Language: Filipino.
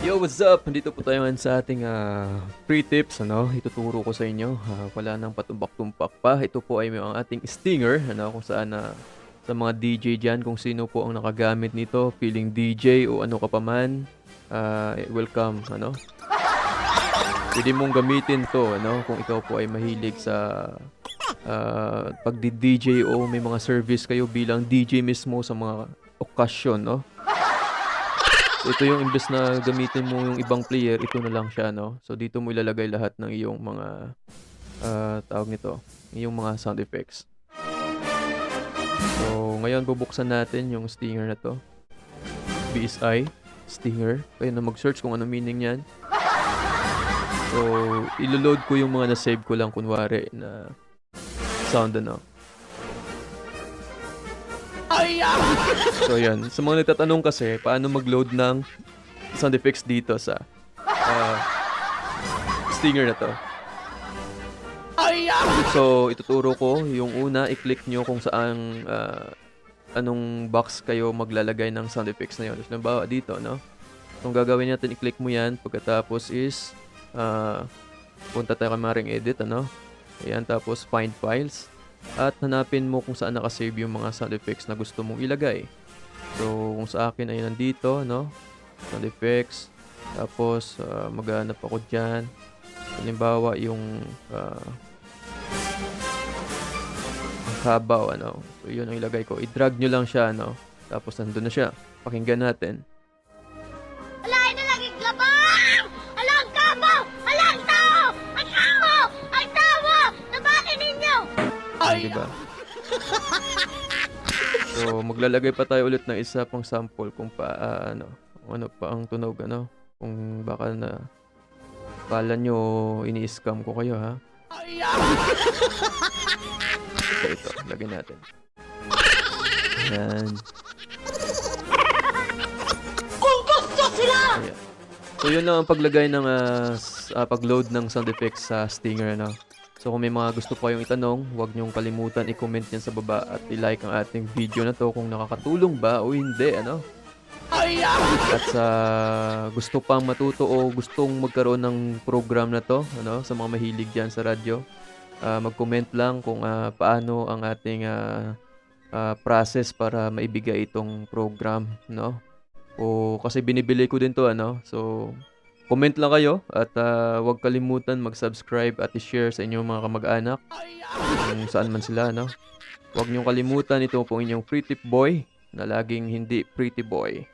Yo, what's up? Nandito po tayo ngayon sa ating free tips, ano? Ituturo ko sa inyo. Wala nang patumbak-tumpak pa. Ito po ay ang ating stinger, ano? Kung saan sa mga DJ dyan, kung sino po ang nakagamit nito, feeling DJ o ano ka pa man, welcome, ano? Pwede mong gamitin to, ano? Kung ikaw po ay mahilig sa pagdi-DJ o may mga service kayo bilang DJ mismo sa mga okasyon, no? Ito yung imbes na gamitin mo yung ibang player, ito na lang siya, no? So, dito mo ilalagay lahat ng iyong mga, tawag nito, iyong mga sound effects. So, ngayon bubuksan natin yung stinger na to. BSI, stinger. Kaya na mag-search kung ano meaning yan. So, ilo-load ko yung mga na-save ko lang, kunwari, na sound, ano. So yan, sa mga nagtatanong kasi paano mag-load ng sound effects dito sa stinger na to. So ituturo ko yung una, i-click nyo kung saan anong box kayo maglalagay ng sound effects na yun. So nabawa dito, no? So ang gagawin natin, i-click mo yan, pagkatapos is punta tayo kay maring edit, ano? Ayan, tapos find files. At hanapin mo kung saan nakasave yung mga sound effects na gusto mong ilagay. So, kung sa akin ay nandito, no? Sound effects. Tapos, maghanap ako dyan. Halimbawa, yung kabaw, ano? So, yun ang ilagay ko. I-drag nyo lang siya, no? Tapos, nandun na siya. Pakinggan natin. Alay na lagi glabang! Alang kamo! Alang tao! Ang tao! Ang tao! Nabatin ninyo! Diba? So, maglalagay pa tayo ulit ng isa pang sample kung ano pa ang tunog, ano? Kung baka na kala nyo ini-scam ko kayo, ha? Ito, lagay natin. Ayan. Kung gusto sila! Ayan. So, yun lang ang paglagay ng pag-load ng sound effects sa stinger, ano? So, kung may mga gusto pa kayong itanong, huwag niyong kalimutan i-comment yan sa baba at i-like ang ating video na to kung nakakatulong ba o hindi, ano? At sa gusto pang matuto o gustong magkaroon ng program na to, ano, sa mga mahilig dyan sa radyo, mag-comment lang kung paano ang ating process para maibigay itong program, no? O kasi binibili ko din to, ano? So, comment lang kayo at huwag kalimutan mag-subscribe at i-share sa inyong mga kamag-anak kung saan man sila, no? Huwag niyong kalimutan, ito po inyong free tip boy na laging hindi pretty boy.